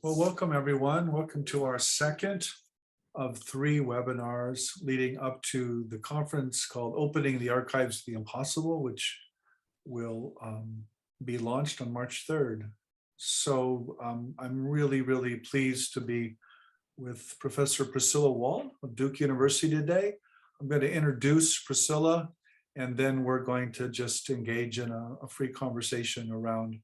Well, welcome everyone. Welcome to our second of three webinars leading up to the conference called Opening the Archives of the Impossible, which will be launched on March 3rd. So I'm really pleased to be with Professor Priscilla Wald of Duke University today. I'm going to introduce Priscilla, and then we're going to just engage in a free conversation around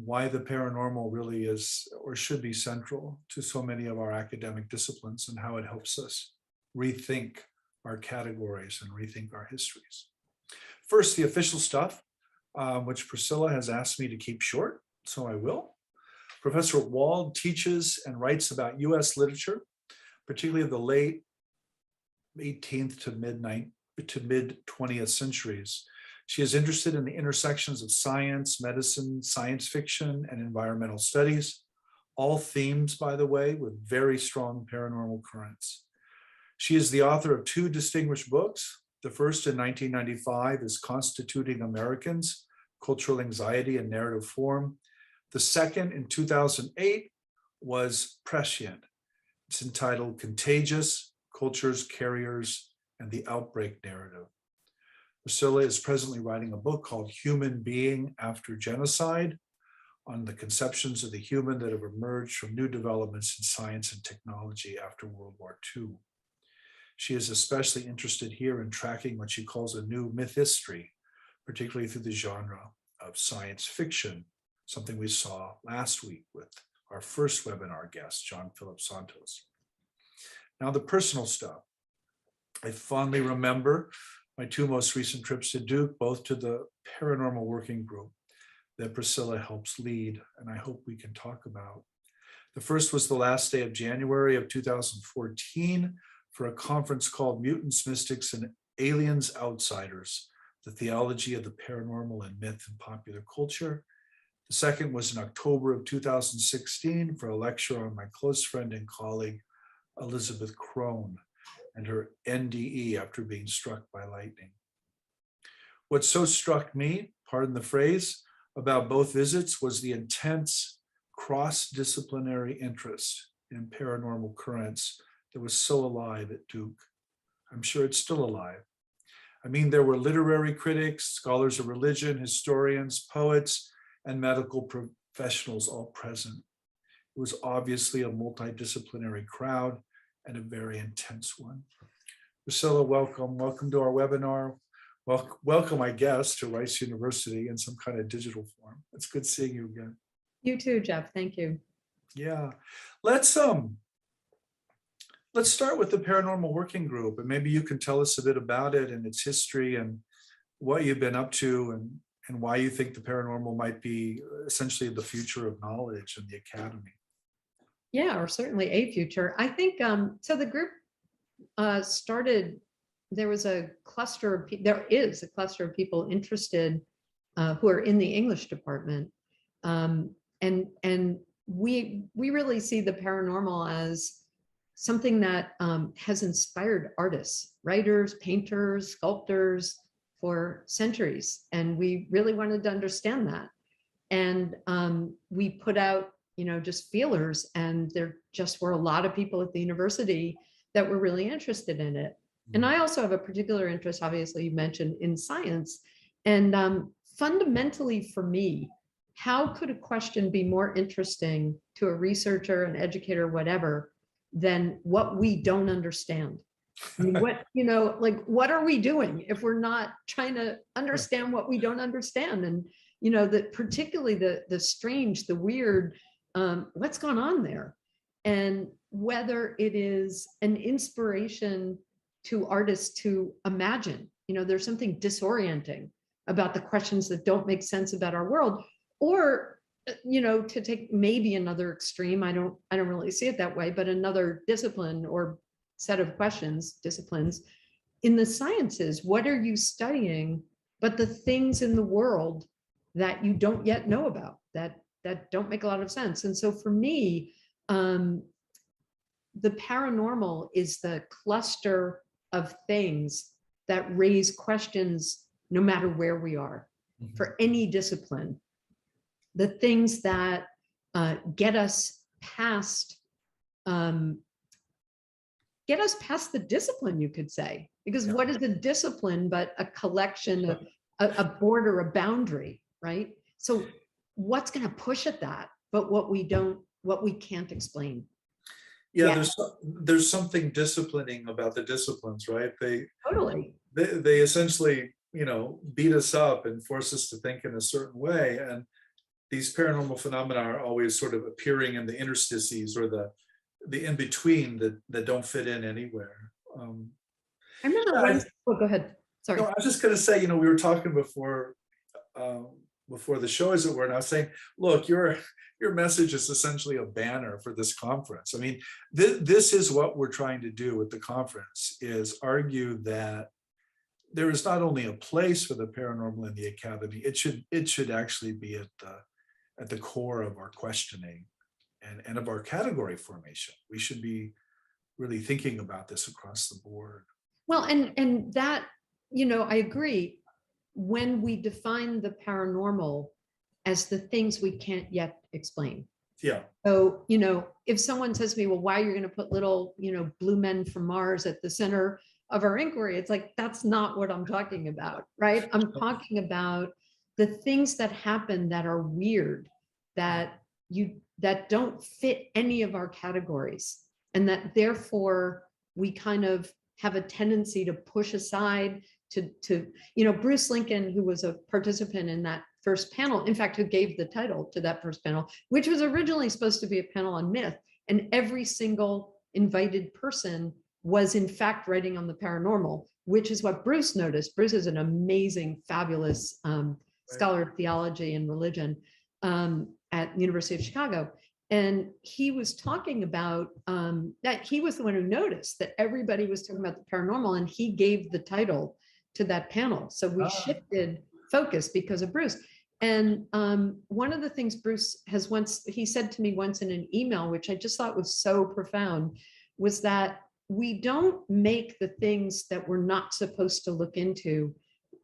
why the paranormal really is or should be central to so many of our academic disciplines and how it helps us rethink our categories and rethink our histories. First, the official stuff, which Priscilla has asked me to keep short, so I will. Professor Wald teaches and writes about US literature, particularly of the late 18th to mid 20th centuries. She is interested in the intersections of science, medicine, science fiction, and environmental studies, all themes, by the way, with very strong paranormal currents. She is the author of two distinguished books. The first in 1995 is Constituting Americans, Cultural Anxiety and Narrative Form. The second in 2008 was Prescient. It's entitled Contagious, Cultures, Carriers, and the Outbreak Narrative. Priscilla is presently writing a book called Being After Genocide on the conceptions of the human that have emerged from new developments in science and technology after World War II. She is especially interested here in tracking what she calls a new mythistory, particularly through the genre of science fiction, something we saw last week with our first webinar guest, John Philip Santos. Now, the personal stuff. I fondly remember my two most recent trips to Duke, both to the paranormal working group that Priscilla helps lead, and I hope we can talk about. The first was the last day of January of 2014 for a conference called Mutants, Mystics, and Aliens Outsiders, the Theology of the Paranormal in Myth and Popular Culture. The second was in October of 2016 for a lecture on my close friend and colleague, Elizabeth Crone, and her NDE after being struck by lightning. What so struck me, pardon the phrase, about both visits was the intense cross-disciplinary interest in paranormal currents that was so alive at Duke. I'm sure it's still alive. I mean, there were literary critics, scholars of religion, historians, poets, and medical professionals all present. It was obviously a multidisciplinary crowd and a very intense one. Priscilla, welcome. Welcome to our webinar. Welcome, I guess, to Rice University in some kind of digital form. It's good seeing you again. You too, Jeff. Thank you. Yeah. Let's start with the Paranormal Working Group, and maybe you can tell us a bit about it and its history and what you've been up to and why you think the paranormal might be essentially the future of knowledge in the academy. Yeah, or certainly a future. I think, so the group started, there is a cluster of people interested who are in the English department. And we really see the paranormal as something that has inspired artists, writers, painters, sculptors for centuries. And we really wanted to understand that. And we put out just feelers, and there just were a lot of people at the university that were really interested in it. And I also have a particular interest, obviously you mentioned, in science. And fundamentally for me, how could a question be more interesting to a researcher, an educator, whatever, than what we don't understand? I mean, what are we doing if we're not trying to understand what we don't understand? And, that particularly the strange, the weird, what's going on there, and whether it is an inspiration to artists to imagine. There's something disorienting about the questions that don't make sense about our world, or to take maybe another extreme. I don't really see it that way, but another discipline or set of disciplines in the sciences. What are you studying but the things in the world that you don't yet know about, that don't make a lot of sense? And so for me, the paranormal is the cluster of things that raise questions no matter where we are, for any discipline. The things that get us past, get us past the discipline, you could say, because Yeah. what is a discipline but a collection of a border, a boundary, right? So what's going to push at that, but what we can't explain? Yeah, Yeah. there's something disciplining about the disciplines, right? Totally. They essentially, beat us up and force us to think in a certain way. And these paranormal phenomena are always sort of appearing in the interstices or the in between that don't fit in anywhere. I remember go ahead. Sorry. No, I was just going to say, we were talking before the show, as it were, and I was saying, look, your message is essentially a banner for this conference. I mean, this is what we're trying to do with the conference, is argue that there is not only a place for the paranormal in the academy, it should actually be at the core of our questioning and of our category formation. We should be really thinking about this across the board. Well, and that, I agree. When we define the paranormal as the things we can't yet explain. Yeah. So, if someone says to me, well, why are you going to put little, blue men from Mars at the center of our inquiry? It's like, that's not what I'm talking about, right? I'm talking about the things that happen that are weird, that don't fit any of our categories, and that therefore we kind of have a tendency to push aside to Bruce Lincoln, who was a participant in that first panel, in fact, who gave the title to that first panel, which was originally supposed to be a panel on myth. And every single invited person was in fact writing on the paranormal, which is what Bruce noticed. Bruce is an amazing, fabulous scholar of theology and religion at the University of Chicago. And he was talking about that he was the one who noticed that everybody was talking about the paranormal, and he gave the title to that panel. So we shifted focus because of Bruce. And one of the things Bruce he said to me once in an email, which I just thought was so profound, was that we don't make the things that we're not supposed to look into.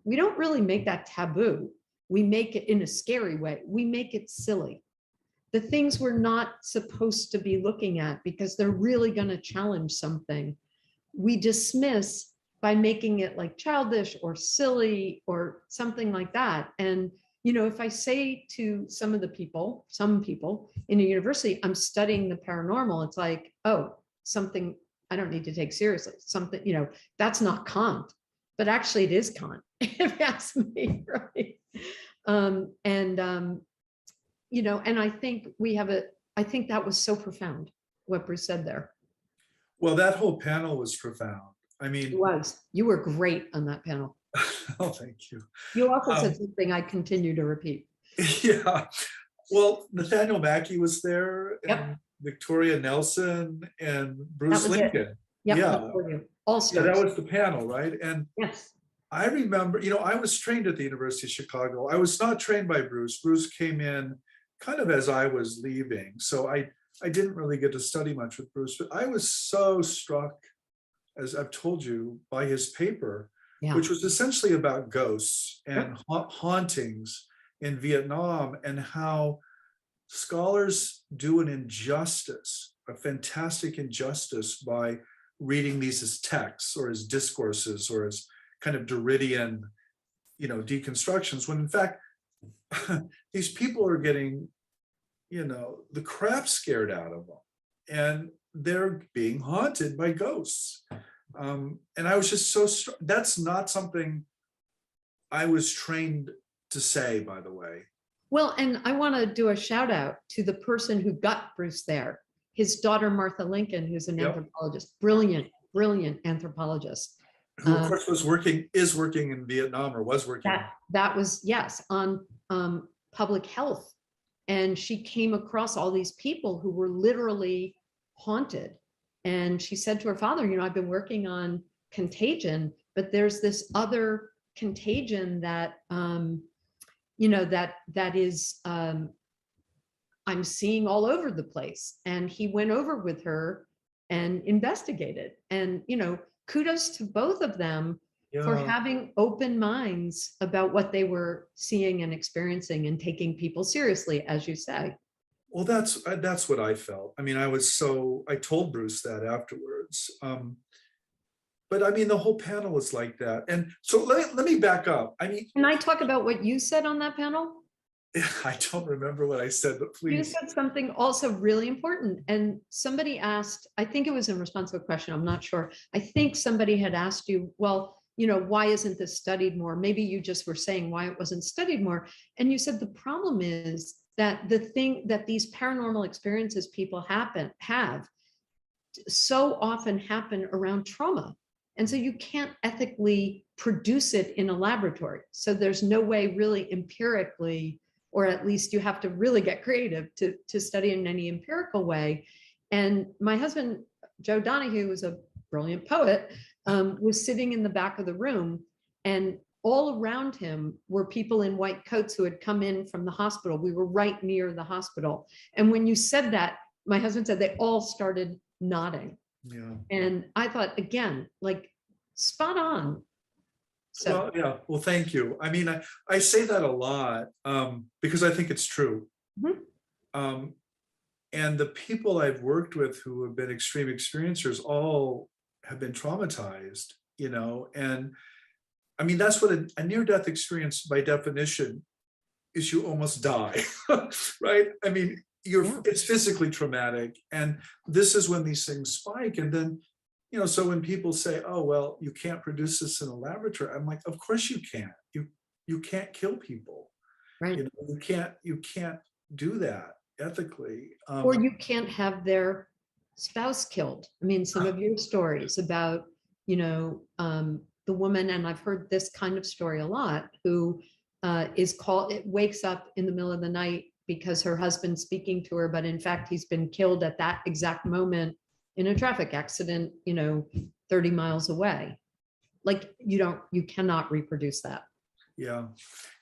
We don't really make that taboo. We make it in a scary way. We make it silly. The things we're not supposed to be looking at because they're really going to challenge something, we dismiss by making it like childish or silly or something like that. And, if I say to some people in a university, I'm studying the paranormal, it's like, oh, something I don't need to take seriously. Something, that's not Kant, but actually it is Kant, if you ask me, right? And I think I think that was so profound, what Bruce said there. Well, that whole panel was profound. I mean, it was. You were great on that panel. Oh, thank you. You also said something I continue to repeat. Yeah. Well, Nathaniel Mackey was there, Yep. and Victoria Nelson, and Bruce Lincoln. Yep, Yeah. All stars. Yeah, that was the panel, right? And yes. I remember, I was trained at the University of Chicago. I was not trained by Bruce. Bruce came in kind of as I was leaving. So I didn't really get to study much with Bruce, but I was so struck, as I've told you, by his paper, which was essentially about ghosts and hauntings in Vietnam, and how scholars do an injustice, a fantastic injustice, by reading these as texts or as discourses or as kind of Derridian, deconstructions, when in fact, these people are getting, the crap scared out of them, and they're being haunted by ghosts. And I was just so, that's not something I was trained to say, by the way. Well, and I want to do a shout out to the person who got Bruce there, his daughter, Martha Lincoln, who's an anthropologist, brilliant anthropologist. Who, of course, is working in Vietnam, or was working. That was, yes, on public health. And she came across all these people who were literally haunted. And she said to her father, I've been working on contagion, but there's this other contagion that, that is, I'm seeing all over the place. And he went over with her and investigated. And, kudos to both of them for having open minds about what they were seeing and experiencing and taking people seriously, as you say. Well, that's what I felt. I mean, I told Bruce that afterwards. But I mean, the whole panel was like that. And so let me back up. I mean, Can I talk about what you said on that panel? I don't remember what I said, but You please. said something also really important. And somebody asked, I think it was in response to a question, I'm not sure. I think somebody had asked you, well, why isn't this studied more? Maybe you just were saying why it wasn't studied more. And you said the problem is that the thing that these paranormal experiences people have so often happen around trauma. And so you can't ethically produce it in a laboratory. So there's no way really empirically, or at least you have to really get creative to study in any empirical way. And my husband, Joe Donahue, was a brilliant poet, was sitting in the back of the room, and all around him were people in white coats who had come in from the hospital. We were right near the hospital. And when you said that, my husband said they all started nodding. Yeah. And I thought, again, like spot on. So, Well, yeah. Well, thank you. I mean, I say that a lot because I think it's true. Mhm. And the people I've worked with who have been extreme experiencers all have been traumatized, and I mean, that's what a near-death experience by definition is. You almost die, right? I mean, Yeah. it's physically traumatic. And this is when these things spike. And then, so when people say, oh, well, you can't produce this in a laboratory, I'm like, of course you can't. You can't kill people. Right. You can't do that ethically. Or you can't have their spouse killed. I mean, some of your stories about, the woman, and I've heard this kind of story a lot, who wakes up in the middle of the night because her husband's speaking to her, but in fact, he's been killed at that exact moment in a traffic accident, 30 miles away. Like you cannot reproduce that. Yeah.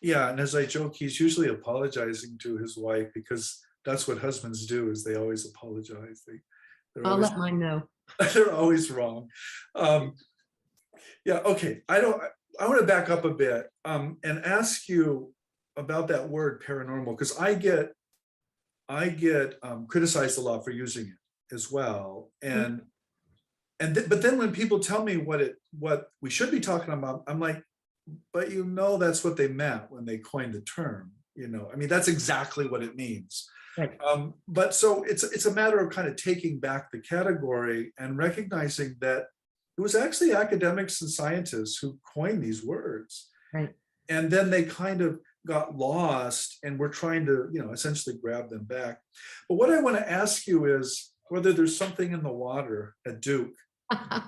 Yeah. And as I joke, he's usually apologizing to his wife because that's what husbands do, is they always apologize. They're I'll always, let mine know. they're always wrong. Yeah. Okay. I want to back up a bit and ask you about that word paranormal, because I get criticized a lot for using it as well. But then when people tell me what we should be talking about, I'm like, but that's what they meant when they coined the term. I mean, that's exactly what it means. Right. But so it's a matter of kind of taking back the category and recognizing that it was actually academics and scientists who coined these words. Right. And then they kind of got lost, and we're trying to, essentially grab them back. But what I want to ask you is whether there's something in the water at Duke. I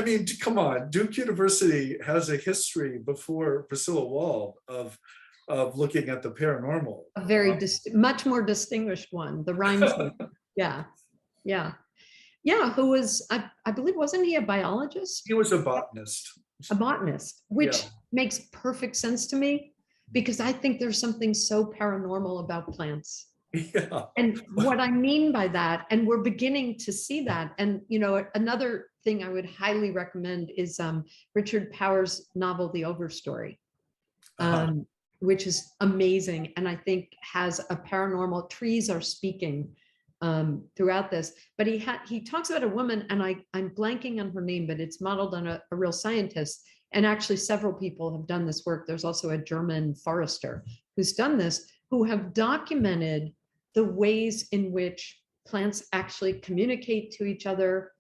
mean, come on, Duke University has a history before Priscilla Wald of looking at the paranormal. A very much more distinguished one, the Rhymes. Yeah. Who was, I believe, wasn't he a biologist? He was a botanist. A botanist, which makes perfect sense to me, because I think there's something so paranormal about plants. Yeah. And what I mean by that, and we're beginning to see that. And, another thing I would highly recommend is Richard Powers' novel, The Overstory, which is amazing. And I think has a paranormal, trees are speaking throughout this. But he talks about a woman, and I'm blanking on her name, but it's modeled on a real scientist. And actually several people have done this work. There's also a German forester who's done this, who have documented the ways in which plants actually communicate to each other.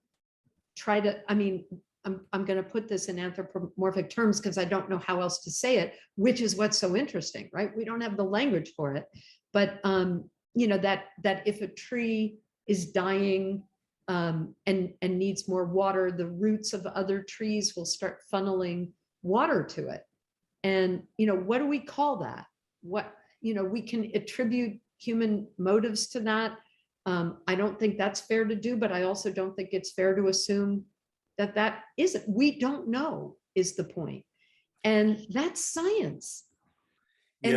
I'm going to put this in anthropomorphic terms because I don't know how else to say it, which is what's so interesting, right? We don't have the language for it, but that if a tree is dying and needs more water, the roots of other trees will start funneling water to it. And what do we call that? We can attribute human motives to that. I don't think that's fair to do, but I also don't think it's fair to assume that isn't. We don't know is the point. And that's science. And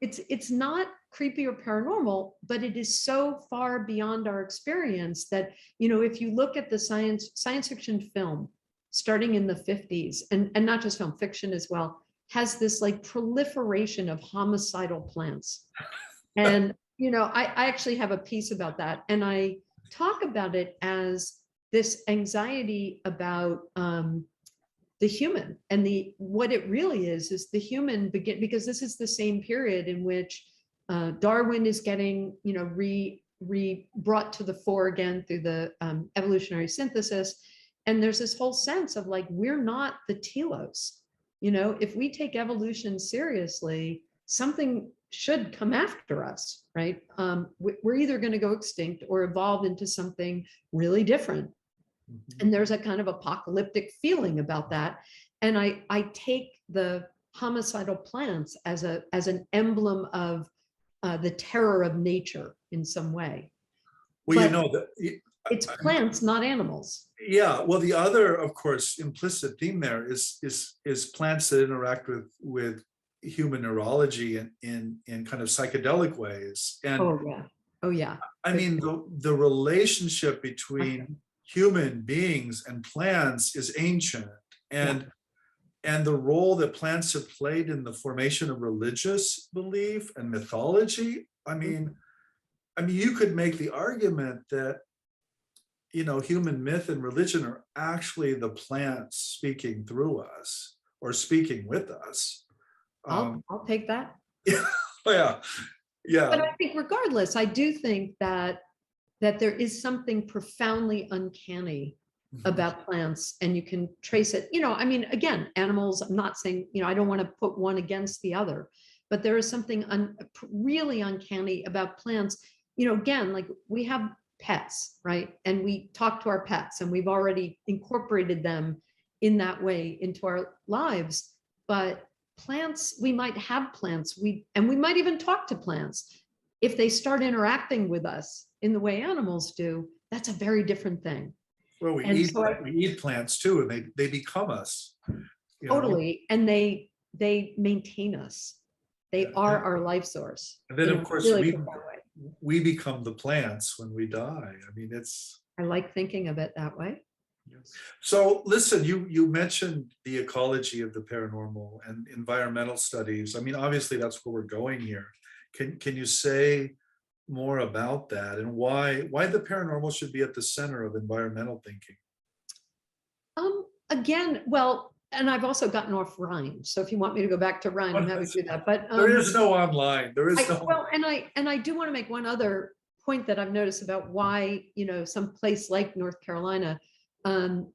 it's not creepy or paranormal, but it is so far beyond our experience that, if you look at the science fiction film starting in the 50s, and not just film, fiction as well, has this like proliferation of homicidal plants. And I actually have a piece about that, and I talk about it as this anxiety about the human, and what it really is the human because this is the same period in which Darwin is getting, brought to the fore again through the evolutionary synthesis. And there's this whole sense of like, we're not the telos. If we take evolution seriously, something should come after us, right? We're either going to go extinct or evolve into something really different. And there's a kind of apocalyptic feeling about that. And I take the homicidal plants as an emblem of the terror of nature in some way. Well, but it's plants, not animals. Yeah. Well, the other, of course, implicit theme there is plants that interact with human neurology in kind of psychedelic ways. And oh yeah. I mean, the relationship between human beings and plants is ancient, and the role that plants have played in the formation of religious belief and mythology. I mean, you could make the argument that, human myth and religion are actually the plants speaking through us or speaking with us. I'll take that. Yeah. But I think regardless, I do think that there is something profoundly uncanny about plants, and you can trace it. Again, animals, I'm not saying, I don't want to put one against the other, but there is something really uncanny about plants. Again, like we have pets, right? And we talk to our pets, and we've already incorporated them in that way into our lives. But plants, we might have plants, and we might even talk to plants. If they start interacting with us in the way animals do, that's a very different thing. Well, we eat plants too, and they become us. Totally. And they maintain us. They are our life source. And then, of course, we become the plants when we die. I mean, I like thinking of it that way. Yes. So listen, you mentioned the ecology of the paranormal and environmental studies. I mean, obviously that's where we're going here. Can you say more about that, and why the paranormal should be at the center of environmental thinking? Again, well, and I've also gotten off Rhine. So if you want me to go back to Rhine, I'm happy to do that. But there is no online. There is no. Well, and I do want to make one other point that I've noticed about why, some place like North Carolina. And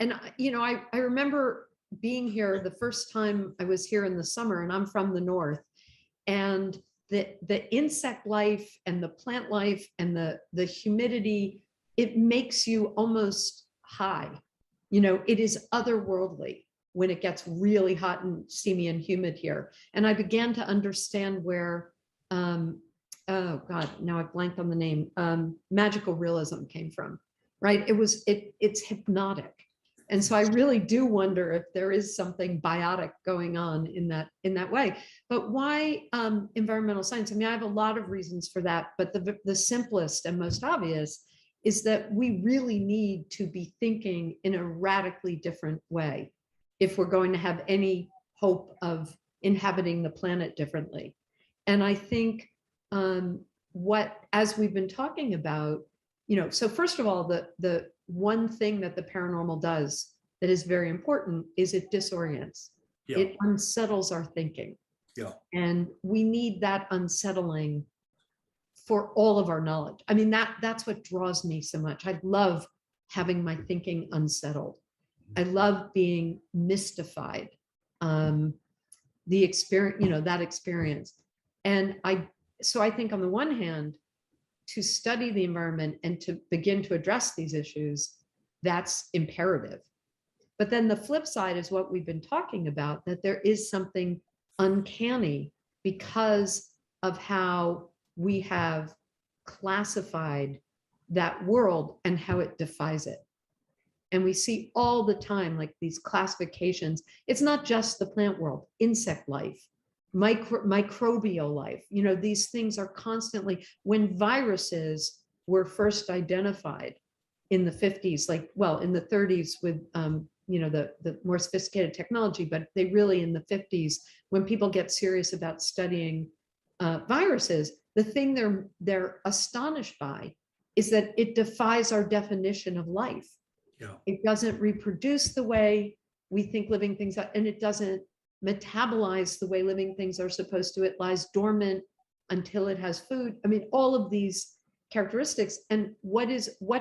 I remember being here the first time I was here in the summer, and I'm from the north, and the insect life and the plant life and the humidity, it makes you almost high. It is otherworldly when it gets really hot and steamy and humid here. And I began to understand where, oh God, now I've blanked on the name, magical realism came from, right? It's hypnotic. And so I really do wonder if there is something biotic going on in that way. But why environmental science? I mean, I have a lot of reasons for that, but the simplest and most obvious is that we really need to be thinking in a radically different way if we're going to have any hope of inhabiting the planet differently. And I think as we've been talking about, so first of all, the one thing that the paranormal does that is very important is it disorients. Yeah. It unsettles our thinking. Yeah. And we need that unsettling for all of our knowledge. I mean, that's what draws me so much. I love having my thinking unsettled. I love being mystified. The experience, that experience. And so I think on the one hand, to study the environment and to begin to address these issues, that's imperative. But then the flip side is what we've been talking about, that there is something uncanny because of how we have classified that world and how it defies it. And we see all the time, like these classifications. It's not just the plant world, insect life, microbial life. These things are constantly, when viruses were first identified in the 50s, in the 30s with, the more sophisticated technology, but they really in the 50s, when people get serious about studying viruses, the thing they're astonished by is that it defies our definition of life. Yeah. It doesn't reproduce the way we think living things are, and it doesn't metabolize the way living things are supposed to. It lies dormant until it has food. I mean, all of these characteristics. And what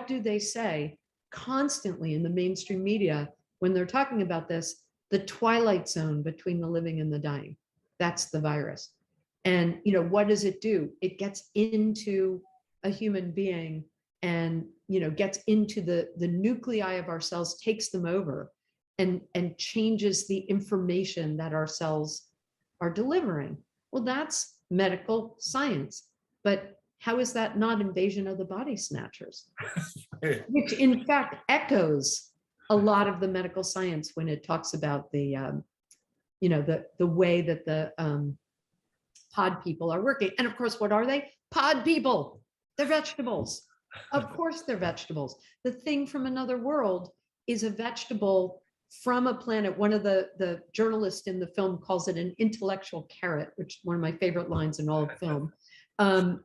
do they say constantly in the mainstream media when they're talking about this? The twilight zone between the living and the dying. That's the virus. And what does it do? It gets into a human being and gets into the nuclei of our cells, takes them over, and changes the information that our cells are delivering. Well, that's medical science. But how is that not invasion of the body snatchers? Which in fact echoes a lot of the medical science when it talks about the way that the pod people are working. And of course, what are they? Pod people. They're vegetables. Of course they're vegetables. The thing from another world is a vegetable from a planet. One of the journalists in the film calls it an intellectual carrot, which is one of my favorite lines in all of film. And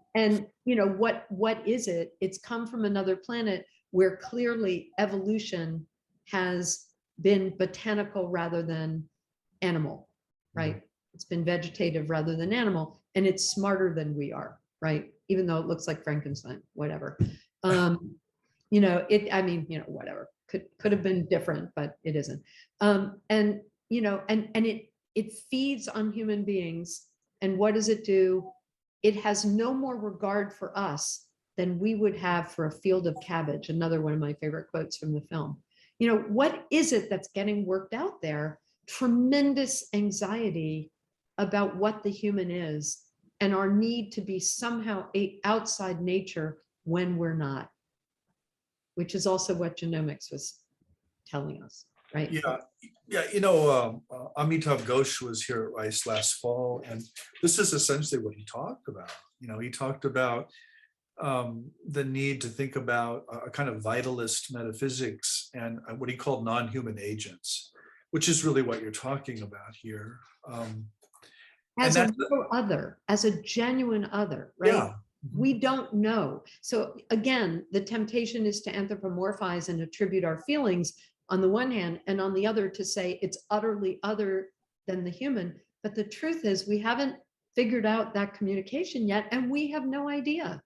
what is it? It's come from another planet where clearly evolution has been botanical rather than animal, right? It's been vegetative rather than animal, and it's smarter than we are, right? Even though it looks like Frankenstein, whatever. Whatever. Could have been different, but it isn't. And it feeds on human beings. And what does it do? It has no more regard for us than we would have for a field of cabbage. Another one of my favorite quotes from the film. What is it that's getting worked out there? Tremendous anxiety about what the human is and our need to be somehow outside nature when we're not, which is also what genomics was telling us, right? Yeah. Amitav Ghosh was here at Rice last fall, and this is essentially what he talked about. He talked about the need to think about a kind of vitalist metaphysics and what he called non-human agents, which is really what you're talking about here. As a real other, as a genuine other, right? Yeah. We don't know. So again, the temptation is to anthropomorphize and attribute our feelings on the one hand, and on the other to say it's utterly other than the human. But the truth is we haven't figured out that communication yet, and we have no idea,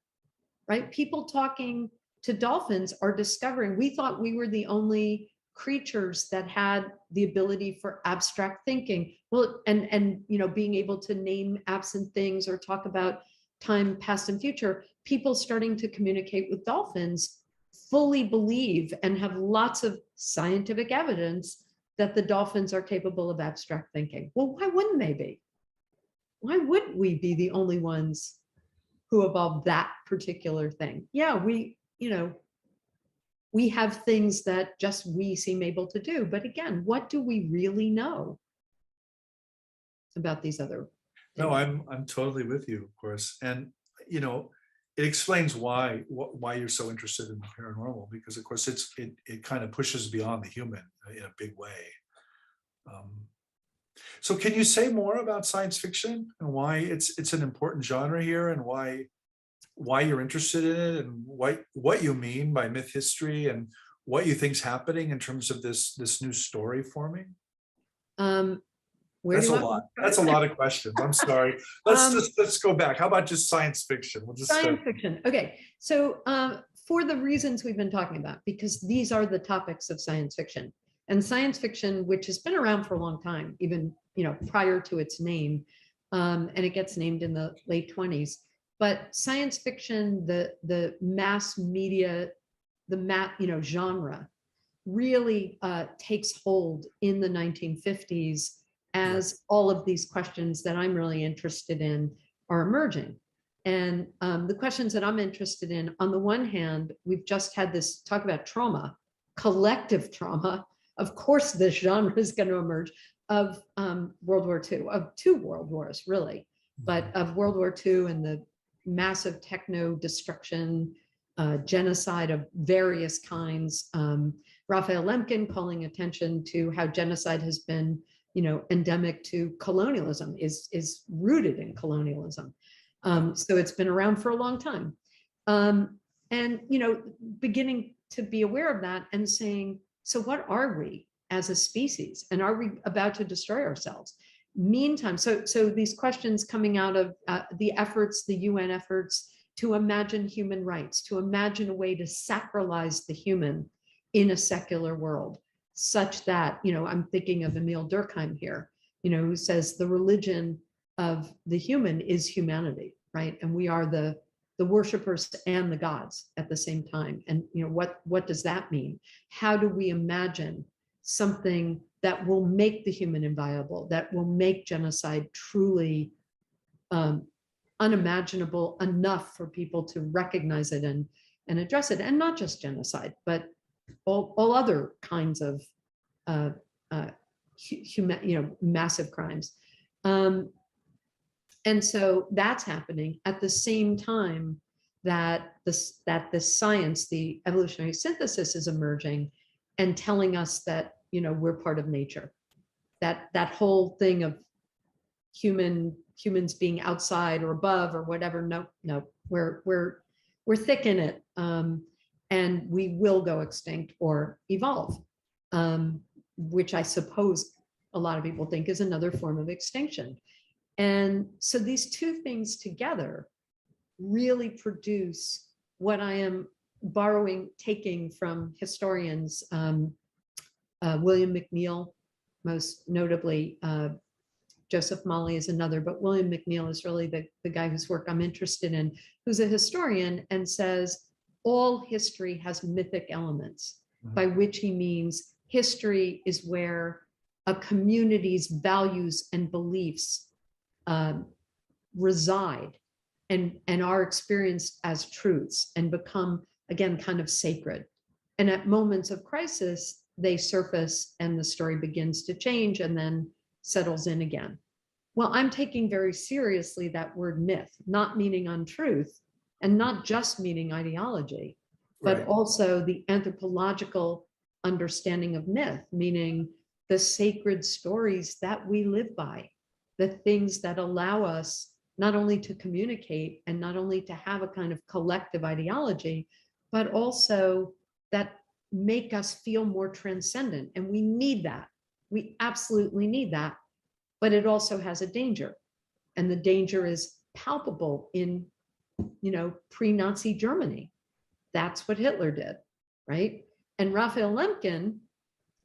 right? People talking to dolphins are discovering, we thought we were the only creatures that had the ability for abstract thinking. Well, and being able to name absent things or talk about time, past, and future. People starting to communicate with dolphins fully believe and have lots of scientific evidence that the dolphins are capable of abstract thinking. Well, why wouldn't they be? Why would we be the only ones who evolved that particular thing? Yeah, we have things that just we seem able to do. But again, what do we really know about these other things? No, I'm totally with you, of course. And, it explains why you're so interested in the paranormal, because of course it kind of pushes beyond the human in a big way. So can you say more about science fiction and why it's an important genre here, and why you're interested in it, and what you mean by myth history, and what you think's happening in terms of this new story forming? That's a lot. That's a lot of questions. I'm sorry. Let's go back. How about just science fiction? We'll just science fiction. Okay. So for the reasons we've been talking about, because these are the topics of science fiction, and science fiction, which has been around for a long time, even prior to its name, and it gets named in the late 1920s. But science fiction, the mass media, genre, really takes hold in the 1950s. As all of these questions that I'm really interested in are emerging. And the questions that I'm interested in, on the one hand, we've just had this talk about trauma, collective trauma. Of course, this genre is going to emerge of World War II, of two world wars, really, but of World War II and the massive techno destruction, genocide of various kinds. Raphael Lemkin calling attention to how genocide has been endemic to colonialism, is rooted in colonialism. So it's been around for a long time. And, beginning to be aware of that and saying, so what are we as a species? And are we about to destroy ourselves? Meantime, so these questions coming out of the UN efforts to imagine human rights, to imagine a way to sacralize the human in a secular world, such that, I'm thinking of Emil Durkheim here, who says the religion of the human is humanity, right? And we are the worshipers and the gods at the same time. And what does that mean? How do we imagine something that will make the human inviolable, that will make genocide truly unimaginable enough for people to recognize it and address it? And not just genocide, but all other kinds of massive crimes. And so that's happening at the same time that the science, the evolutionary synthesis, is emerging and telling us that we're part of nature. That whole thing of humans being outside or above or whatever. No, we're thick in it, and we will go extinct or evolve, which I suppose a lot of people think is another form of extinction. And so these two things together really produce what I am taking from historians, William McNeill, most notably. Joseph Malley is another, but William McNeill is really the guy whose work I'm interested in, who's a historian and says all history has mythic elements, by which he means history is where a community's values and beliefs reside and are experienced as truths and become, again, kind of sacred. And at moments of crisis, they surface and the story begins to change and then settles in again. Well, I'm taking very seriously that word myth, not meaning untruth and not just meaning ideology, but Right. also the anthropological understanding of myth, meaning the sacred stories that we live by, the things that allow us not only to communicate and not only to have a kind of collective ideology, but also that make us feel more transcendent. And we need that. We absolutely need that. But it also has a danger. And the danger is palpable in, pre-Nazi Germany. That's what Hitler did, right? And Raphael Lemkin,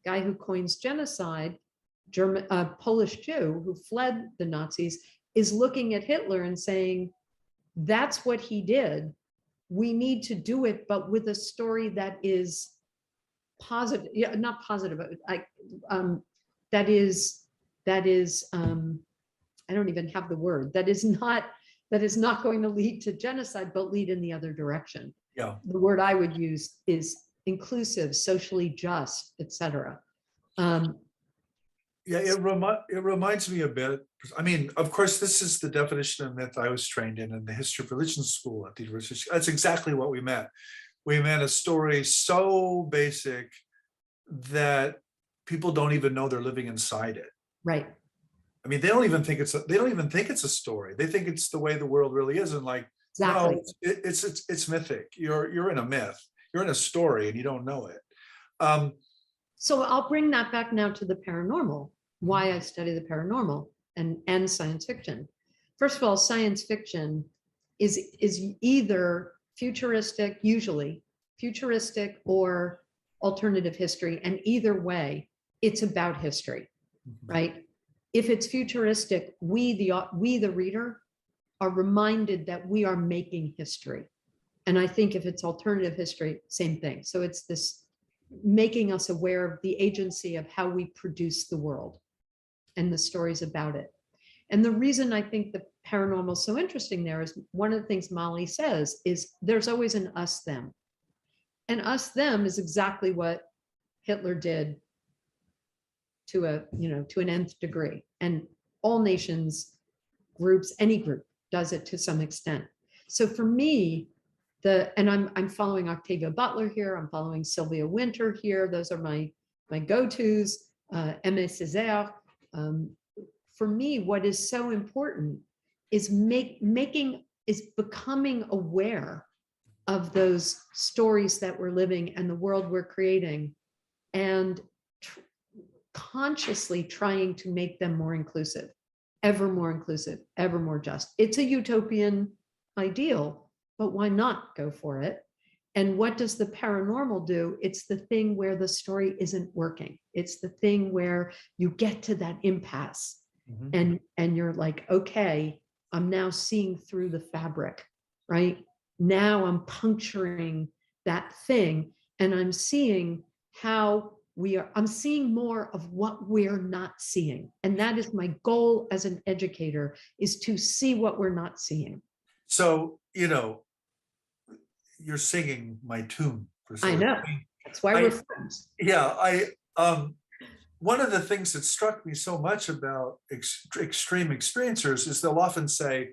guy who coins genocide, Polish Jew who fled the Nazis, is looking at Hitler and saying, that's what he did. We need to do it, but with a story that is positive, not positive, that is, I don't even have the word, that is not going to lead to genocide, but lead in the other direction. Yeah. The word I would use is inclusive, socially just, etc. Yeah, it reminds me a bit. I mean, of course, this is the definition of myth I was trained in the history of religion school at the university. That's exactly what we meant. We meant a story so basic that people don't even know they're living inside it. Right. I mean, they don't even think it's a story. They think it's the way the world really is, and Exactly. no, it's mythic. You're in a myth. You're in a story, and you don't know it. So I'll bring that back now to the paranormal, why I study the paranormal and science fiction. First of all, science fiction is either futuristic, usually futuristic, or alternative history. And either way, it's about history, right? If it's futuristic, we the reader are reminded that we are making history. And I think if it's alternative history, same thing. So it's this making us aware of the agency of how we produce the world and the stories about it. And the reason I think the paranormal is so interesting there is one of the things Molly says is there's always an us them. And us them is exactly what Hitler did to an nth degree. And all nations, groups, any group does it to some extent. So for me, and I'm following Octavia Butler here, I'm following Sylvia Wynter here. Those are my go-tos, Aimé Césaire. For me, what is so important is making is becoming aware of those stories that we're living and the world we're creating, and consciously trying to make them more inclusive, ever more just. It's a utopian ideal, but why not go for it? And what does the paranormal do? It's the thing where the story isn't working. It's the thing where you get to that impasse, and you're like, okay, I'm now seeing through the fabric, right? Now I'm puncturing that thing, and I'm seeing how I'm seeing more of what we're not seeing. And that is my goal as an educator, is to see what we're not seeing. So, you're singing my tune, Priscilla. I know. That's why we're friends. Yeah, one of the things that struck me so much about extreme experiencers is they'll often say,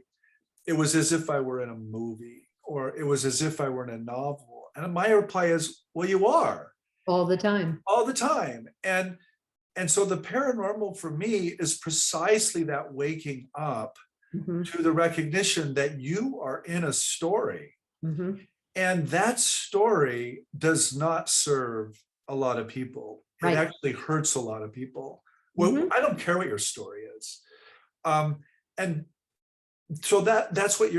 it was as if I were in a movie, or it was as if I were in a novel. And my reply is, well, you are. All the time. All the time. And so the paranormal for me is precisely that waking up to the recognition that you are in a story. And that story does not serve a lot of people. It actually hurts a lot of people. Well, I don't care what your story is. And so that's what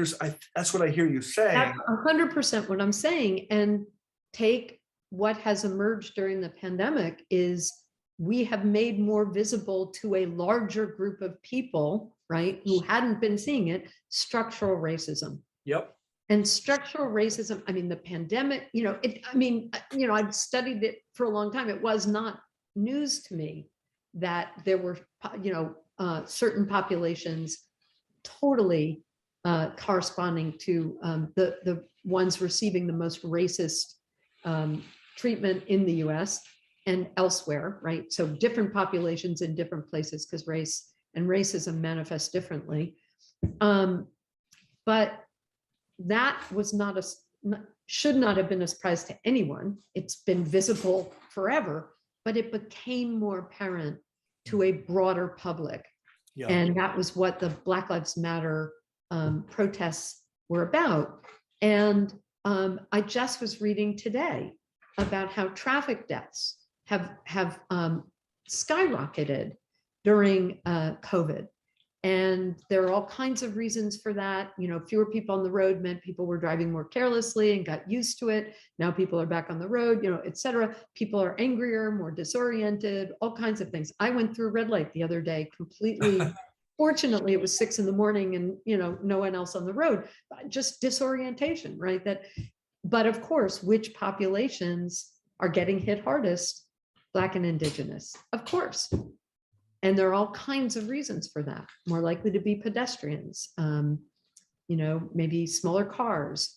that's what I hear you saying. That's 100% what I'm saying. And take what has emerged during the pandemic is we have made more visible to a larger group of people, right, who hadn't been seeing it, structural racism. Yep. And structural racism, I mean, the pandemic, I've studied it for a long time. It was not news to me that there were, certain populations totally corresponding to the ones receiving the most racist treatment in the US and elsewhere, right? So different populations in different places, because race and racism manifest differently. But that was should not have been a surprise to anyone. It's been visible forever, but it became more apparent to a broader public. Yeah. And that was what the Black Lives Matter protests were about. And I just was reading today about how traffic deaths have skyrocketed during COVID. And there are all kinds of reasons for that. Fewer people on the road meant people were driving more carelessly and got used to it. Now people are back on the road, et cetera. People are angrier, more disoriented, all kinds of things. I went through a red light the other day completely. Fortunately, it was 6 a.m. and, no one else on the road, just disorientation, right? But of course, which populations are getting hit hardest? Black and Indigenous, of course. And there are all kinds of reasons for that. More likely to be pedestrians, maybe smaller cars,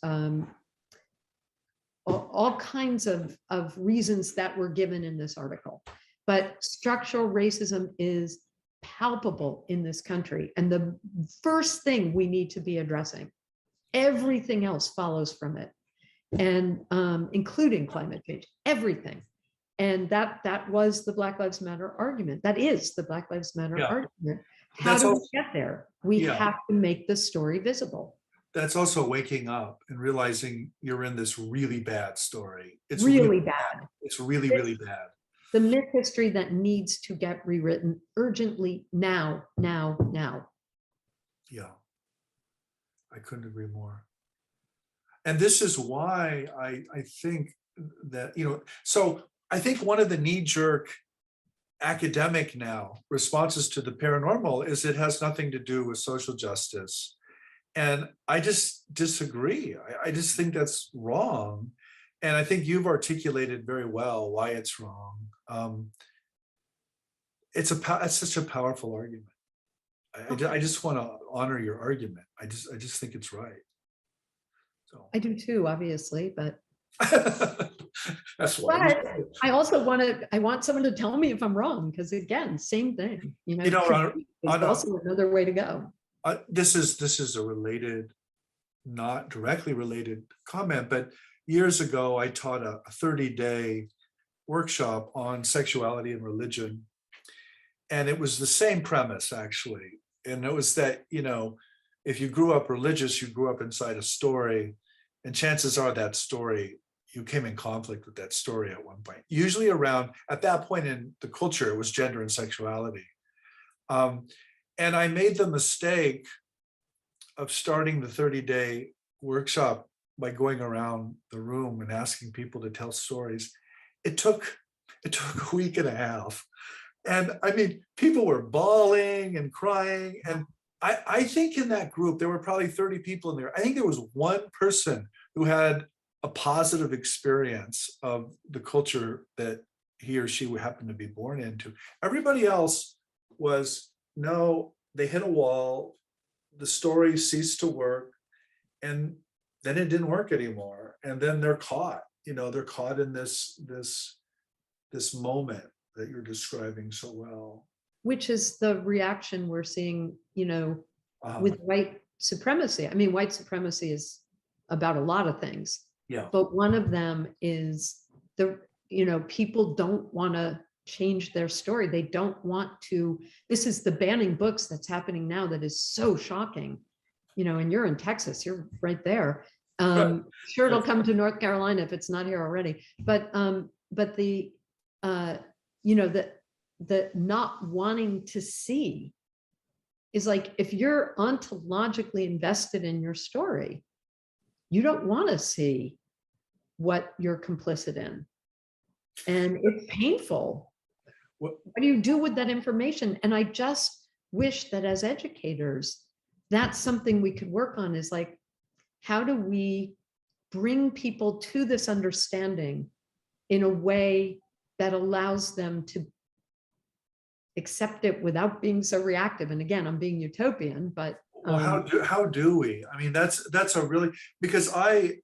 all kinds of reasons that were given in this article. But structural racism is palpable in this country. And the first thing we need to be addressing, everything else follows from it, and including climate change, everything. And that was the Black Lives Matter argument. That is the Black Lives Matter argument. How do we get there? We have to make the story visible. That's also waking up and realizing you're in this really bad story. It's really bad. It's really, really bad. The myth history that needs to get rewritten urgently now. Yeah, I couldn't agree more. And this is why I think that, so I think one of the knee-jerk academic now responses to the paranormal is it has nothing to do with social justice. And I just disagree. I just think that's wrong. And I think you've articulated very well why it's wrong. It's such a powerful argument. I just want to honor your argument. I just think it's right. So I do too, obviously, but that's why. But I also want someone to tell me if I'm wrong, because again, same thing. Also another way to go. This is a related, not directly related comment, but years ago I taught a 30-day workshop on sexuality and religion, and it was the same premise actually, and it was that if you grew up religious, you grew up inside a story, and chances are that story, you came in conflict with that story at one point. Usually around, at that point in the culture, it was gender and sexuality. And I made the mistake of starting the 30-day workshop by going around the room and asking people to tell stories. It took a week and a half. And I mean, people were bawling and crying. And I think in that group, there were probably 30 people in there. I think there was one person who had a positive experience of the culture that he or she would happen to be born into. Everybody else was, no, they hit a wall, the story ceased to work, and then it didn't work anymore. And then they're caught, they're caught in this moment that you're describing so well. Which is the reaction we're seeing, with white supremacy. I mean, white supremacy is about a lot of things. Yeah. But one of them is people don't want to change their story. They don't want to. This is the banning books that's happening now that is so shocking. And you're in Texas, you're right there. Sure, it'll come to North Carolina if it's not here already. But the the not wanting to see is like, if you're ontologically invested in your story, you don't want to see what you're complicit in. And it's painful. What do you do with that information? And I just wish that as educators, that's something we could work on, is like, how do we bring people to this understanding in a way that allows them to accept it without being so reactive? And again, I'm being utopian, but well, how do we? I mean, that's a really, because I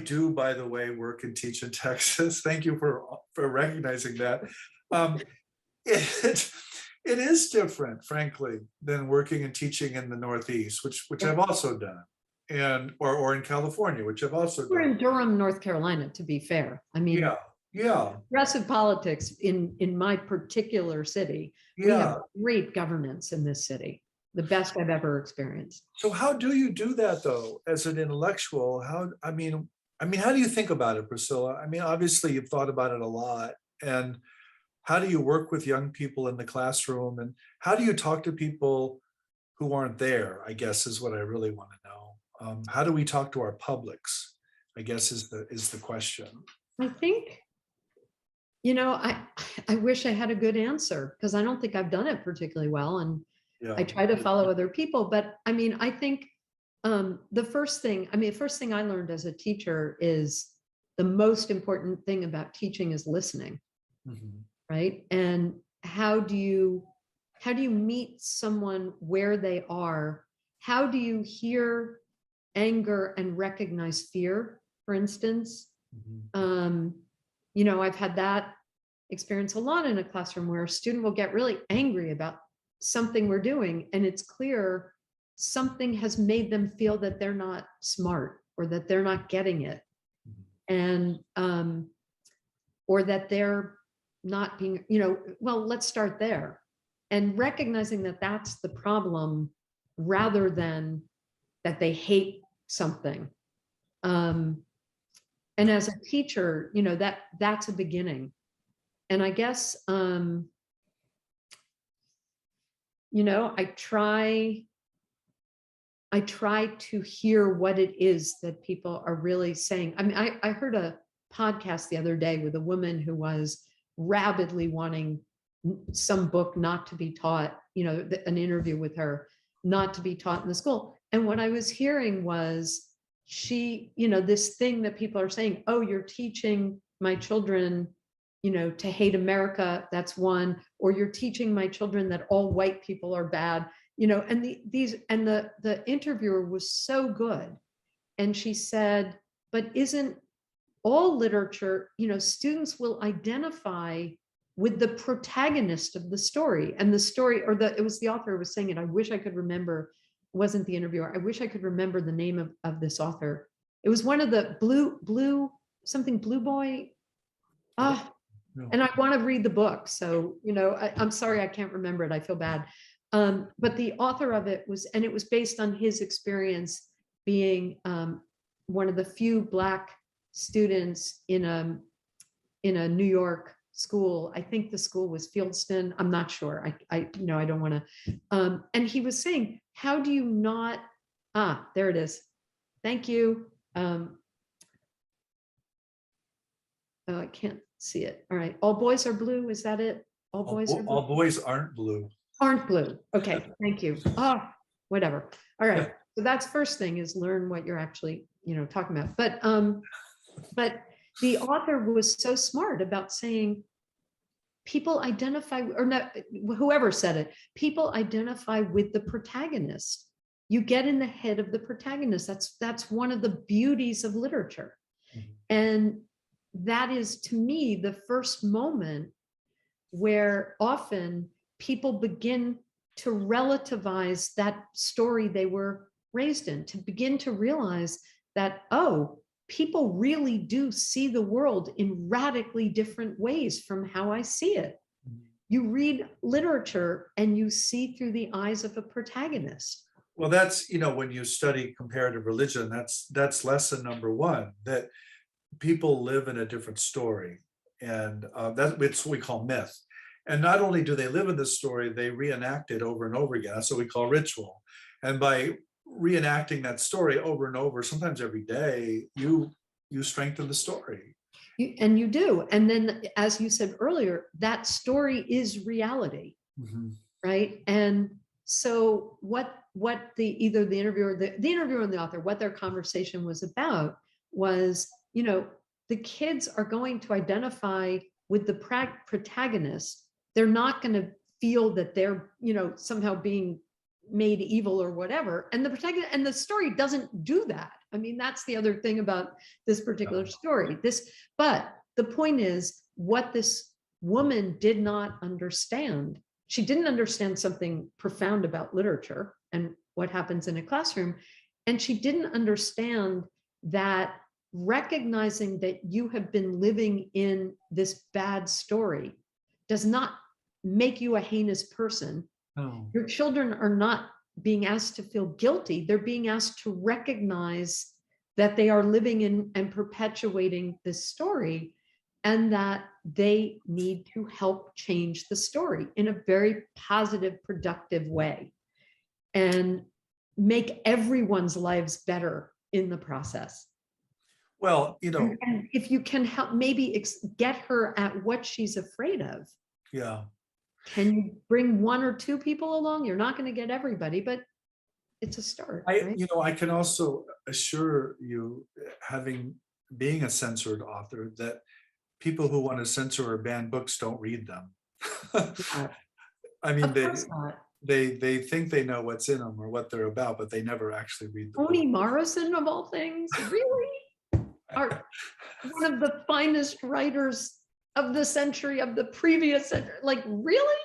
do, by the way, work and teach in Texas. Thank you for recognizing that. It is different, frankly, than working and teaching in the Northeast, which I've also done, and or in California, which I've also done. We're in Durham, North Carolina, to be fair. I mean, yeah. Progressive politics in my particular city. We have great governance in this city, the best I've ever experienced. So how do you do that though, as an intellectual? How do you think about it, Priscilla? I mean, obviously you've thought about it a lot. And how do you work with young people in the classroom? And how do you talk to people who aren't there, I guess, is what I really want to know. How do we talk to our publics, I guess, is the question. I think, I wish I had a good answer, because I don't think I've done it particularly well. And I try to follow other people. But I mean, I think the first thing I learned as a teacher is the most important thing about teaching is listening. Mm-hmm. Right? And how do you meet someone where they are? How do you hear anger and recognize fear, for instance? Mm-hmm. I've had that experience a lot in a classroom where a student will get really angry about something we're doing, and it's clear something has made them feel that they're not smart, or that they're not getting it, and or that they're not being, well, let's start there, and recognizing that that's the problem, rather than that they hate something. And as a teacher, that's a beginning. And I guess, I try to hear what it is that people are really saying. I mean, I heard a podcast the other day with a woman who was rabidly wanting some book not to be taught, an interview with her, not to be taught in the school. And what I was hearing was this thing that people are saying, oh, you're teaching my children, to hate America, that's one, or you're teaching my children that all white people are bad, and the interviewer was so good. And she said, but isn't all literature, students will identify with the protagonist of the story, and the story, it was the author who was saying it. I wish I could remember, it wasn't the interviewer. I wish I could remember the name of this author. It was one of the blue boy. No. And I want to read the book. So, I'm sorry, I can't remember it. I feel bad. But the author of it was, and it was based on his experience being one of the few Black students in a New York school. I think the school was Fieldston. I'm not sure. I don't want to. And he was saying, how do you not? There it is. Thank you. Oh, I can't see it. All right. All boys are blue. Is that it? All boys are blue? All boys aren't blue. Aren't blue. Okay. Thank you. Whatever. All right. So that's first thing, is learn what you're actually, talking about. But the author was so smart about saying people identify, or not, whoever said it, people identify with the protagonist. You get in the head of the protagonist. That's one of the beauties of literature. Mm-hmm. And that is, to me, the first moment where often people begin to relativize that story they were raised in, to begin to realize that, people really do see the world in radically different ways from how I see it. You read literature and you see through the eyes of a protagonist. Well, that's, when you study comparative religion, that's lesson number one, that people live in a different story. And that's what we call myth. And not only do they live in this story, they reenact it over and over again. That's what we call ritual. And by reenacting that story over and over, sometimes every day, you strengthen the story. And you do. And then, as you said earlier, that story is reality, mm-hmm. right? And so what either the interviewer, the interviewer and the author, what their conversation was about was, the kids are going to identify with the protagonist. They're not going to feel that they're, somehow being made evil or whatever. And the protagonist, and the story doesn't do that. I mean, that's the other thing about this particular story. But the point is, what this woman did not understand, she didn't understand something profound about literature and what happens in a classroom. And she didn't understand that recognizing that you have been living in this bad story does not make you a heinous person. Oh. Your children are not being asked to feel guilty. They're being asked to recognize that they are living in and perpetuating this story, and that they need to help change the story in a very positive, productive way, and make everyone's lives better in the process. Well, and if you can help, maybe get her at what she's afraid of. Yeah. Can you bring one or two people along? You're not going to get everybody, but it's a start. Right? I can also assure you, being a censored author, that people who want to censor or ban books don't read them. I mean, they think they know what's in them or what they're about, but they never actually read them. Toni Morrison, of all things, really? Are one of the finest writers of the century, of the previous century. Like, really?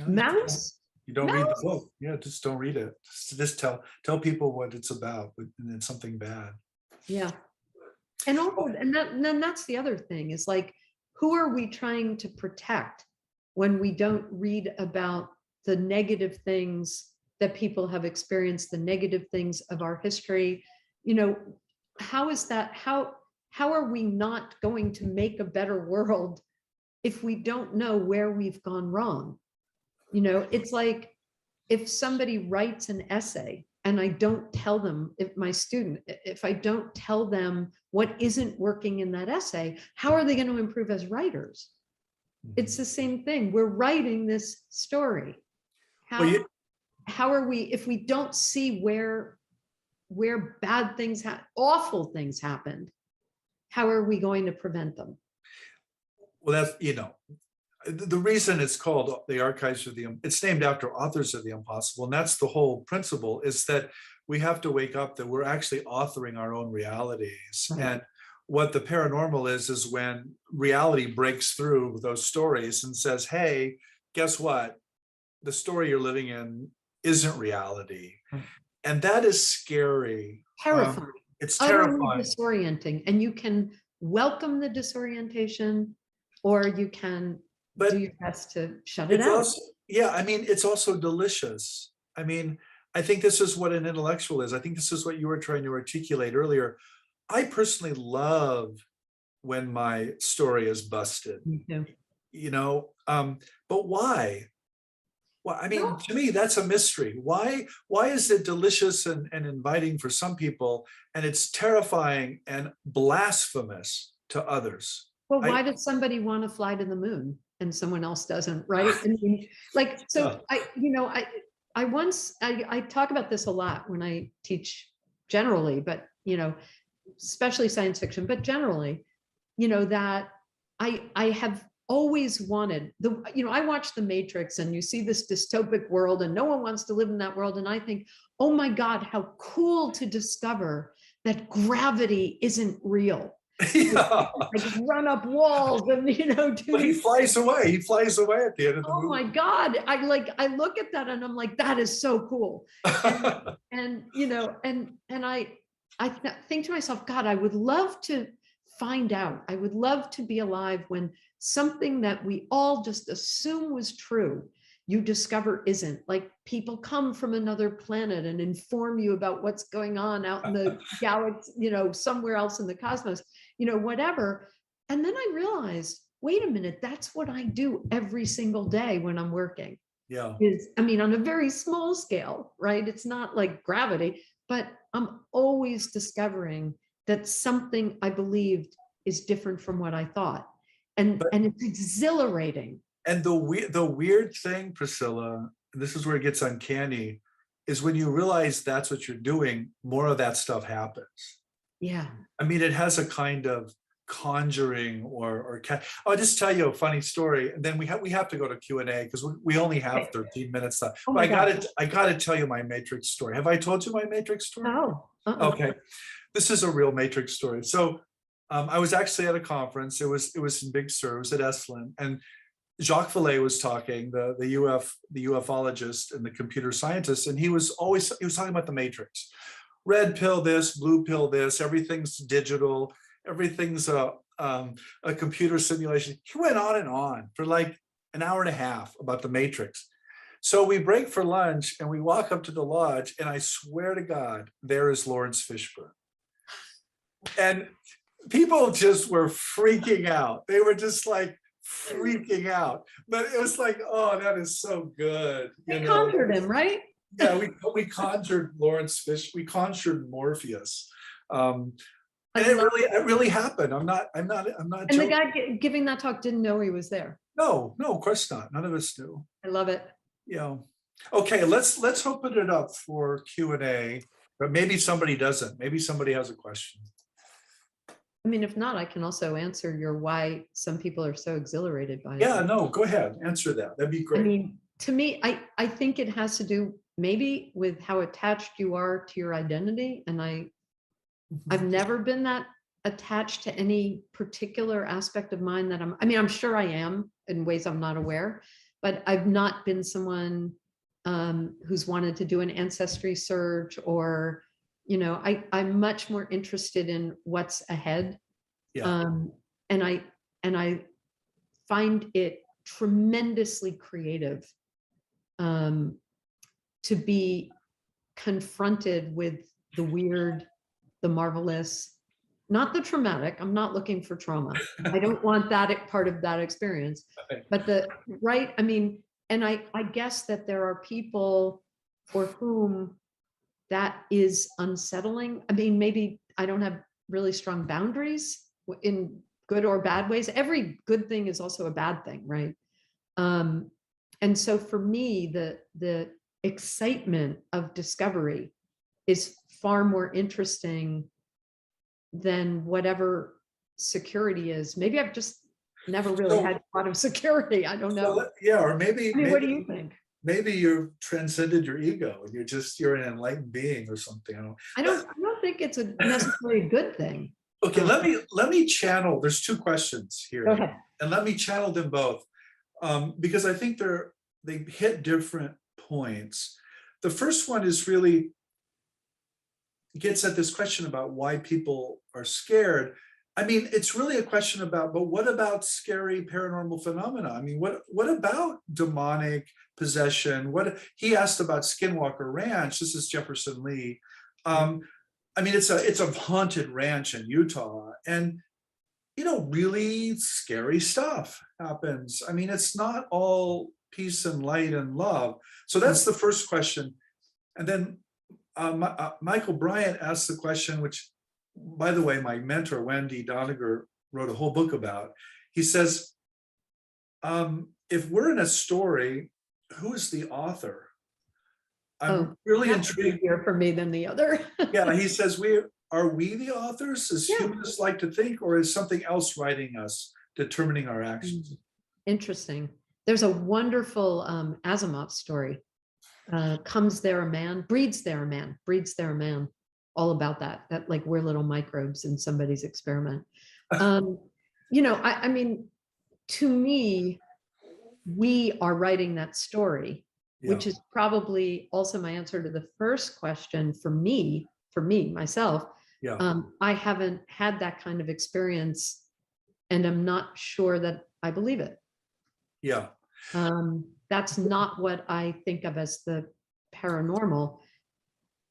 Mouse? You don't read the book. Yeah, just don't read it. Just tell people what it's about, and it's something bad. Yeah. And also, and then that's the other thing, is like, who are we trying to protect when we don't read about the negative things that people have experienced, the negative things of our history? How is that? How are we not going to make a better world if we don't know where we've gone wrong? It's like, if somebody writes an essay and I don't tell them, if I don't tell them what isn't working in that essay, how are they going to improve as writers? It's the same thing. We're writing this story. How are we, if we don't see where bad things, awful things happened, how are we going to prevent them? Well, that's, the reason it's called the Archives of the, it's named after authors of the impossible. And that's the whole principle, is that we have to wake up that we're actually authoring our own realities. Mm-hmm. And what the paranormal is when reality breaks through those stories and says, hey, guess what? The story you're living in isn't reality. Mm-hmm. And that is scary. Terrifying. It's terrifying. Utterly disorienting. And you can welcome the disorientation, or you can do your best to shut it out. Yeah, I mean, it's also delicious. I mean, I think this is what an intellectual is. I think this is what you were trying to articulate earlier. I personally love when my story is busted, Me too. you know, but why? Well, I mean, Well, to me, that's a mystery. Why is it delicious and inviting for some people, and it's terrifying and blasphemous to others? well, I why does somebody want to fly to the moon and someone else doesn't, right? I mean, like, so I talk about this a lot when I teach generally, but, especially science fiction, but generally, that I have always wanted I watch The Matrix and you see this dystopic world and no one wants to live in that world. And I think, oh my God, how cool to discover that gravity isn't real. yeah. Like run up walls and do But he these. flies away. He flies away at the end of the Oh my movie. God. I look at that and I'm like, that is so cool. And think to myself, God, I would love to find out. I would love to be alive when something that we all just assume was true, you discover isn't. Like people come from another planet and inform you about what's going on out in the galaxy, somewhere else in the cosmos, whatever. And then I realized, wait a minute, that's what I do every single day when I'm working. Yeah. I mean, on a very small scale, right? It's not like gravity, but I'm always discovering that something I believed is different from what I thought. And But it's exhilarating. and the weird thing, Priscilla, and this is where it gets uncanny, is when you realize that's what you're doing, more of that stuff happens. Yeah. I mean, it has a kind of conjuring or I'll just tell you a funny story, and then we have to go to Q&A because we only have 13 minutes left. Oh But my God. I gotta tell you my Matrix story. Have I told you my Matrix story? Oh. Okay, this is a real Matrix story. So I was actually at a conference. It was in Big Sur. It was at Esalen, and Jacques Vallée was talking, the ufologist and the computer scientist, and he was talking about the Matrix. Red pill this, blue pill this, everything's digital, everything's a computer simulation. He went on and on for like an hour and a half about the Matrix. So we break for lunch and we walk up to the lodge, and I swear to God, there is Lawrence Fishburne. And people just were freaking out. They were just like freaking out. But it was like, oh, that is so good. They conjured him, right? Yeah, we conjured Lawrence Fish. We conjured Morpheus. And it really happened. I'm not And joking. the guy giving that talk didn't know he was there. No, of course not. None of us knew. I love it. Yeah. Okay, let's open it up for Q&A, but maybe somebody doesn't. Maybe somebody has a question. I mean, if not, I can also answer your why some people are so exhilarated by it. Yeah, no, go ahead. Answer that. That'd be great. I mean, to me, I think it has to do maybe with how attached you are to your identity. And I've never been that attached to any particular aspect of mine that I'm sure I am in ways I'm not aware, but I've not been someone who's wanted to do an ancestry search or, I'm much more interested in what's ahead. Yeah. And I find it tremendously creative to be confronted with the weird, the marvelous, not the traumatic. I'm not looking for trauma. I don't want that part of that experience, but I mean, and I guess that there are people for whom that is unsettling. I mean, maybe I don't have really strong boundaries in good or bad ways. Every good thing is also a bad thing, right? And so for me, the excitement of discovery is far more interesting than whatever security is. Maybe I've just never really had a lot of security. I don't know. Yeah, or maybe, what do you think? Maybe you've transcended your ego and you're an enlightened being or something. I don't think it's a necessarily good thing. Okay, let me channel. There's two questions here. Go ahead. And let me channel them both because I think they hit different points. The first one is really gets at this question about why people are scared. I mean, it's really a question about, but what about scary paranormal phenomena? I mean, what about demonic possession. What he asked about Skinwalker Ranch. This is Jefferson Lee. I mean, it's a haunted ranch in Utah, and really scary stuff happens. I mean, it's not all peace and light and love. So that's the first question. And then Michael Bryant asked the question, which, by the way, my mentor, Wendy Doniger, wrote a whole book about. He says, if we're in a story, who is the author? I'm really intrigued. Easier for me than the other. Yeah, he says, are we the authors, as humanists like to think, or is something else writing us, determining our actions? Interesting. There's a wonderful Asimov story. Comes there a man, breeds there a man, breeds there a man. All about that like we're little microbes in somebody's experiment. I mean, to me, we are writing that story, which is probably also my answer to the first question for me, myself. I haven't had that kind of experience, and I'm not sure that I believe it. That's not what I think of as the paranormal.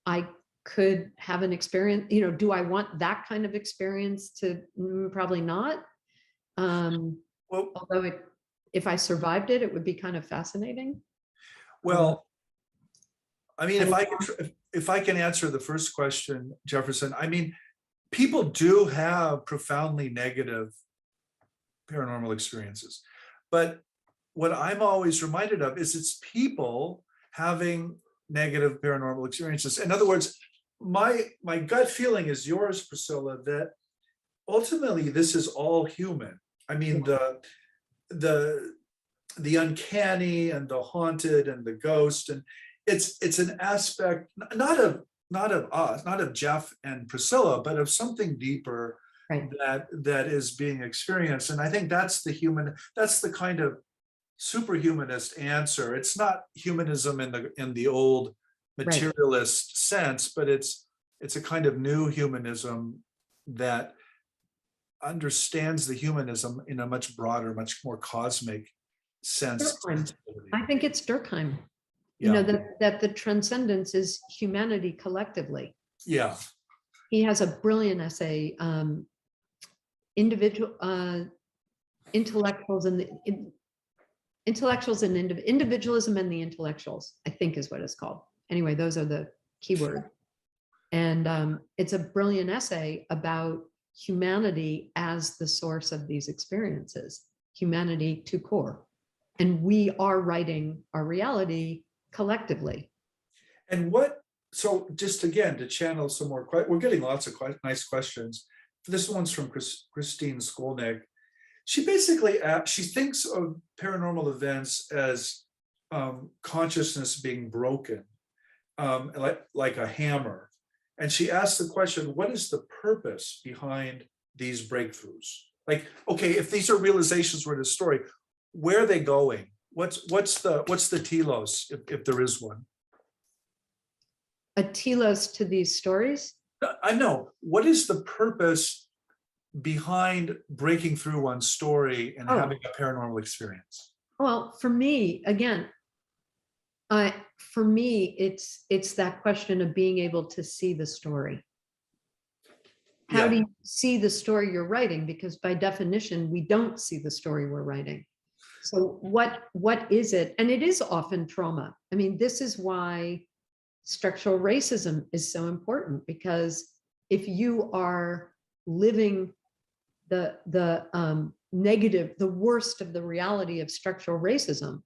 I could have an experience, do I want that kind of experience to probably not. Although if I survived it, it would be kind of fascinating. Well, I mean, if I can answer the first question, Jefferson, I mean, people do have profoundly negative paranormal experiences, but what I'm always reminded of is it's people having negative paranormal experiences. In other words, my gut feeling is yours, Priscilla, that ultimately this is all human. I mean, the uncanny and the haunted and the ghost, and it's an aspect not of us, not of Jeff and Priscilla, but of something deeper that is being experienced. And I think that's the kind of superhumanist answer. It's not humanism in the old materialist sense, but it's a kind of new humanism that understands the humanism in a much broader, much more cosmic sense. I think it's Durkheim. That the transcendence is humanity collectively. He has a brilliant essay, individualism and the intellectuals, I think is what it's called. Anyway, those are the keywords. And it's a brilliant essay about humanity as the source of these experiences, humanity to core. And we are writing our reality collectively. And so just again, to channel some more, we're getting lots of nice questions. This one's from Christine Skolnick. She basically, she thinks of paranormal events as consciousness being broken, like a hammer. And she asked the question, what is the purpose behind these breakthroughs? Like, okay, if these are realizations for the story, where are they going? What's the telos, if there is one? A telos to these stories? I know. What is the purpose behind breaking through one story and having a paranormal experience? Well, for me, again, it's that question of being able to see the story. How do you see the story you're writing? Because by definition, we don't see the story we're writing. So what is it? And it is often trauma. I mean, this is why structural racism is so important, because if you are living the negative, the worst of the reality of structural racism,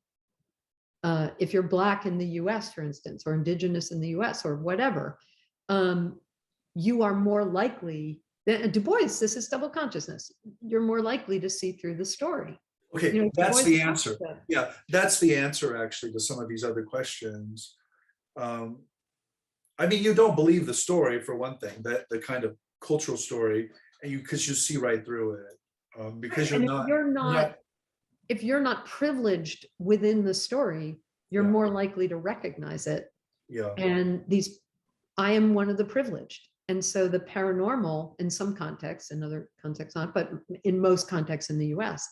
if you're Black in the US, for instance, or Indigenous in the US or whatever, you are more likely, Du Bois, this is double consciousness, you're more likely to see through the story. Okay, that's the answer. Yeah, that's the answer actually to some of these other questions. I mean, you don't believe the story for one thing, that the kind of cultural story, and because you see right through it, because if you're not privileged within the story, you're more likely to recognize it. And I am one of the privileged. And so the paranormal in some contexts, in other contexts not, but in most contexts in the US.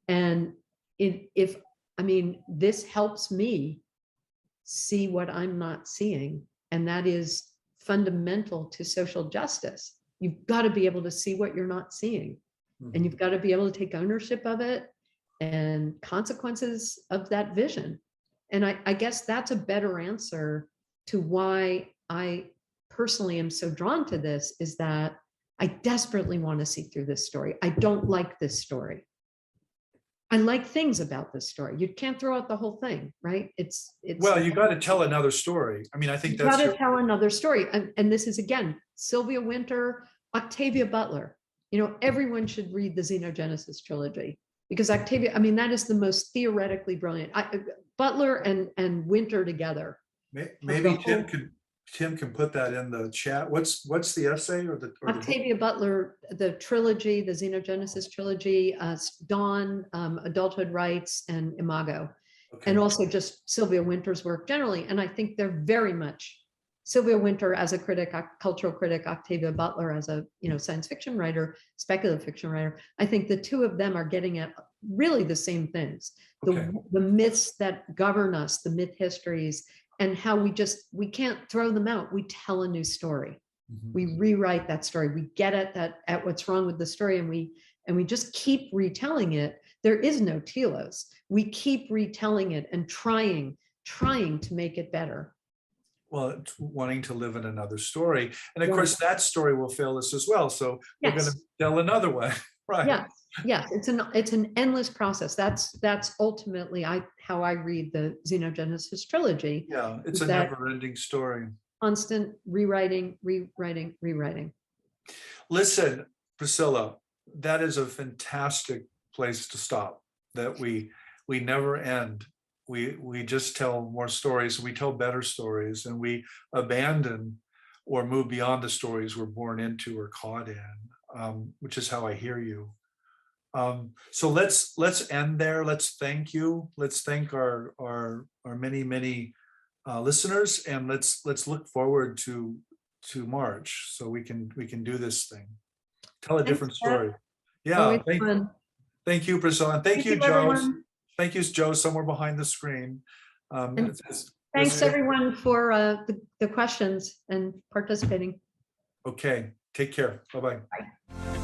And if I mean, this helps me see what I'm not seeing. And that is fundamental to social justice. You've got to be able to see what you're not seeing. And you've got to be able to take ownership of it and consequences of that vision. And I guess that's a better answer to why I personally am so drawn to this, is that I desperately want to see through this story. I don't like this story. I like things about this story. You can't throw out the whole thing, right? It's Well, you got to tell another story. I mean, I think you that's got to tell another story. And this is, again, Sylvia Wynter, Octavia Butler. You know, everyone should read the Xenogenesis trilogy, because Octavia, I mean, that is the most theoretically brilliant. Butler and Wynter together. maybe Tim can put that in the chat. What's the essay or the Octavia Butler, the trilogy, the Xenogenesis trilogy, Dawn, Adulthood Rights, and Imago. Okay. And also just Sylvia Wynter's work generally. And I think they're very much Sylvia Wynter as a critic, a cultural critic, Octavia Butler as a science fiction writer, speculative fiction writer. I think the two of them are getting at really the same things. Okay. The myths that govern us, the myth histories, and how we can't throw them out. We tell a new story. We rewrite that story. We get at what's wrong with the story, and we just keep retelling it. There is no telos. We keep retelling it and trying to make it better. Well, it's wanting to live in another story. And of course, that story will fail us as well. So we're going to tell another one, right? Yes. It's an endless process. That's ultimately how I read the Xenogenesis trilogy. Yeah, it's a never-ending story. Constant rewriting. Listen, Priscilla, that is a fantastic place to stop. That we never end. We just tell more stories. We tell better stories, and we abandon or move beyond the stories we're born into or caught in, which is how I hear you. So let's end there. Let's thank you. Let's thank our many listeners, and let's look forward to March, so we can do this thing. Tell a different story. Yeah. Thank you, Priscilla. And thank you, Joe. Everyone. Thank you, Joe, somewhere behind the screen. Thanks everyone for the questions and participating. Okay, take care. Bye-bye. Bye.